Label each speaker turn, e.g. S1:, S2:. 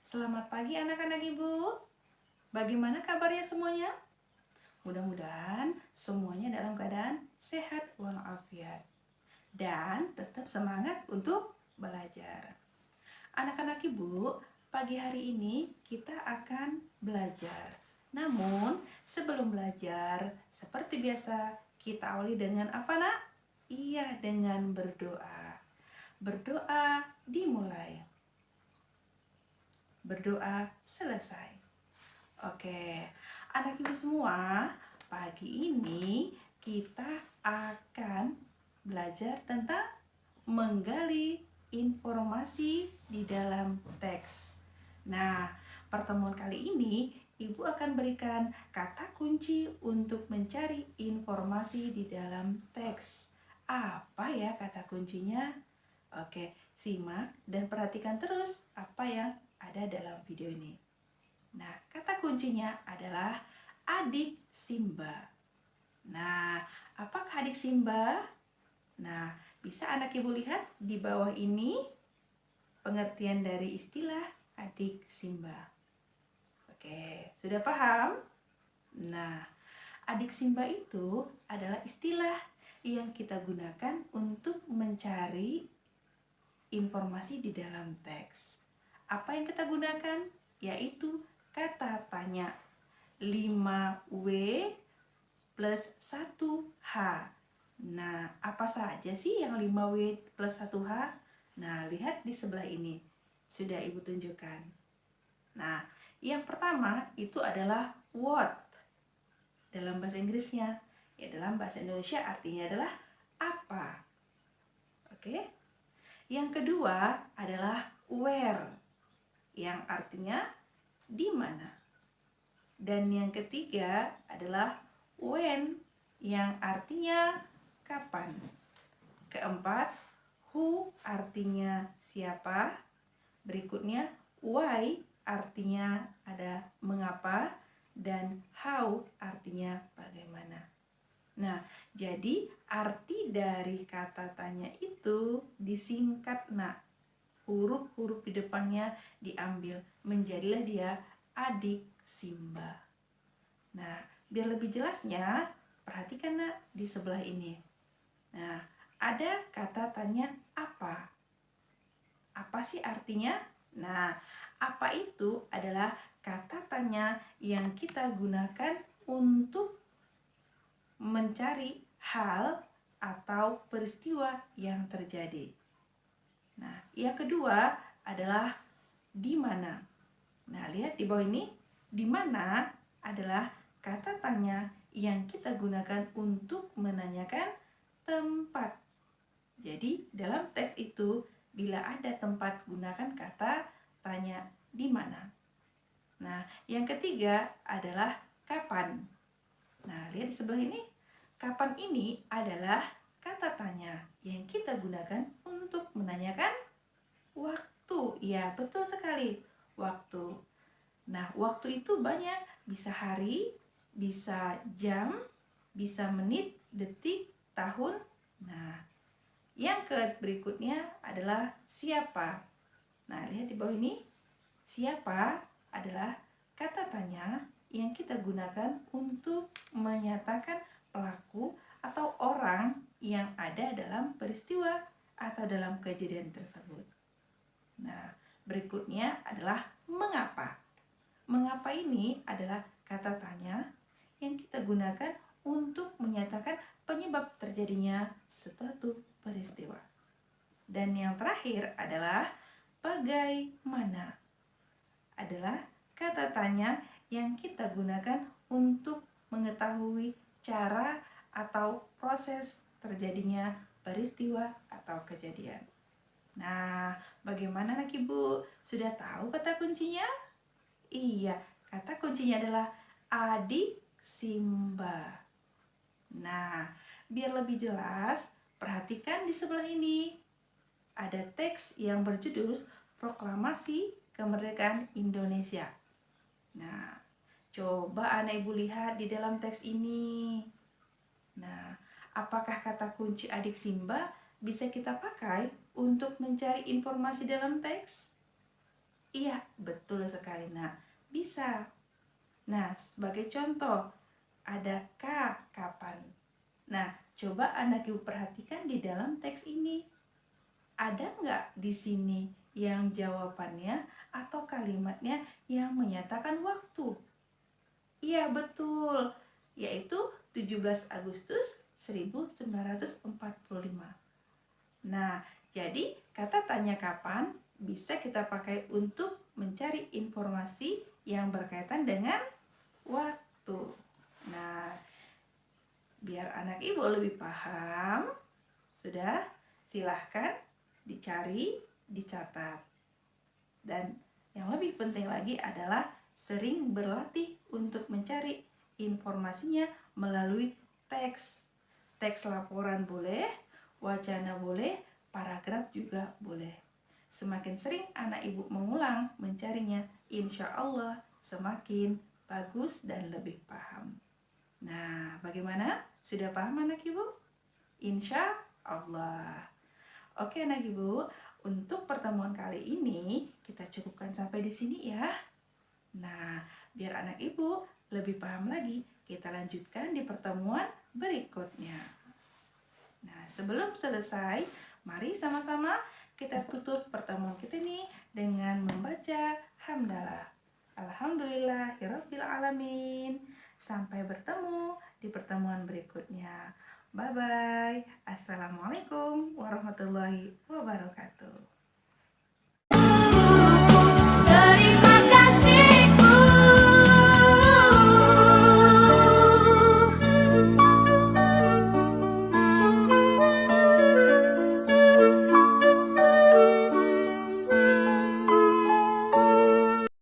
S1: Selamat pagi anak-anak ibu. Bagaimana kabarnya semuanya? Mudah-mudahan semuanya dalam keadaan sehat walafiat dan tetap semangat untuk belajar. Anak-anak ibu, pagi hari ini kita akan belajar. Namun sebelum belajar, seperti biasa kita awali dengan apa nak? Iya, dengan berdoa. Berdoa dimulai. Berdoa selesai. Oke, anak ibu semua, pagi ini kita akan belajar tentang menggali informasi di dalam teks. Nah, pertemuan kali ini ibu akan berikan kata kunci untuk mencari informasi di dalam teks. Apa ya kata kuncinya? Oke, simak dan perhatikan terus apa yang ada dalam video ini. Nah, kata kuncinya adalah adik Simba. Nah, apakah adik Simba? Nah, bisa anak ibu lihat di bawah ini pengertian dari istilah adik Simba. Oke, sudah paham? Nah, adik Simba itu adalah istilah yang kita gunakan untuk mencari informasi di dalam teks. Apa yang kita gunakan? Yaitu kata tanya 5W plus 1H. Nah, apa saja sih yang 5W plus 1H? Nah, lihat di sebelah ini. Sudah ibu tunjukkan. Nah, yang pertama itu adalah what. Dalam bahasa Inggrisnya. Ya, dalam bahasa Indonesia artinya adalah apa. Oke? Yang kedua adalah where, yang artinya di mana. Dan yang ketiga adalah when, yang artinya kapan. Keempat, who artinya siapa. Berikutnya, why artinya ada mengapa. Dan how artinya bagaimana. Nah, jadi arti dari kata tanya itu disingkat nak. Huruf-huruf di depannya diambil, menjadilah dia adik Simba. Nah, biar lebih jelasnya, perhatikan nak di sebelah ini. Nah, ada kata tanya apa. Apa sih artinya? Nah, apa itu adalah kata tanya yang kita gunakan untuk mencari hal atau peristiwa yang terjadi. Nah, yang kedua adalah di mana. Nah, lihat di bawah ini, di mana adalah kata tanya yang kita gunakan untuk menanyakan tempat. Jadi, dalam teks itu, bila ada tempat, gunakan kata tanya di mana. Nah, yang ketiga adalah kapan. Nah, lihat di sebelah ini. Kapan ini adalah kata tanya yang kita gunakan untuk menanyakan waktu. Ya, betul sekali. Waktu. Nah, waktu itu banyak. Bisa hari, bisa jam, bisa menit, detik, tahun. Nah, yang berikutnya adalah siapa. Nah, lihat di bawah ini. Siapa adalah kata tanya yang kita gunakan untuk menyatakan pelaku atau orang yang ada dalam peristiwa atau dalam kejadian tersebut. Nah, berikutnya adalah mengapa. Mengapa ini adalah kata tanya yang kita gunakan untuk menyatakan penyebab terjadinya suatu peristiwa. Dan yang terakhir adalah bagaimana. Adalah kata tanya yang kita gunakan untuk mengetahui cara atau proses terjadinya peristiwa atau kejadian. Nah, bagaimana anak ibu? Sudah tahu kata kuncinya? Iya, kata kuncinya adalah adik Simba. Nah, biar lebih jelas, perhatikan di sebelah ini. Ada teks yang berjudul Proklamasi Kemerdekaan Indonesia. Nah, coba anak ibu lihat di dalam teks ini. Nah, apakah kata kunci adik Simba bisa kita pakai untuk mencari informasi dalam teks? Iya, betul sekali. Nah, bisa. Nah, sebagai contoh, ada kapan. Nah, coba anak ibu perhatikan di dalam teks ini. Ada nggak di sini yang jawabannya atau kalimatnya yang menyatakan waktu? Iya, betul. Yaitu 17 Agustus 1945. Nah, jadi kata tanya kapan bisa kita pakai untuk mencari informasi yang berkaitan dengan waktu. Nah, biar anak ibu lebih paham, sudah silahkan dicari, dicatat. Dan yang lebih penting lagi adalah sering berlatih untuk mencari informasinya melalui teks. Teks laporan boleh, wacana boleh, paragraf juga boleh. Semakin sering anak ibu mengulang mencarinya, insya Allah semakin bagus dan lebih paham. Nah, bagaimana? Sudah paham anak ibu? Insya Allah. Oke anak ibu, untuk pertemuan kali ini kita cukupkan sampai di sini ya. Nah, biar anak ibu lebih paham lagi, kita lanjutkan di pertemuan berikutnya. Nah, sebelum selesai, mari sama-sama kita tutup pertemuan kita ini dengan membaca hamdalah. Alhamdulillahirabbil alamin. Sampai bertemu di pertemuan berikutnya. Bye bye. Assalamualaikum warahmatullahi wabarakatuh.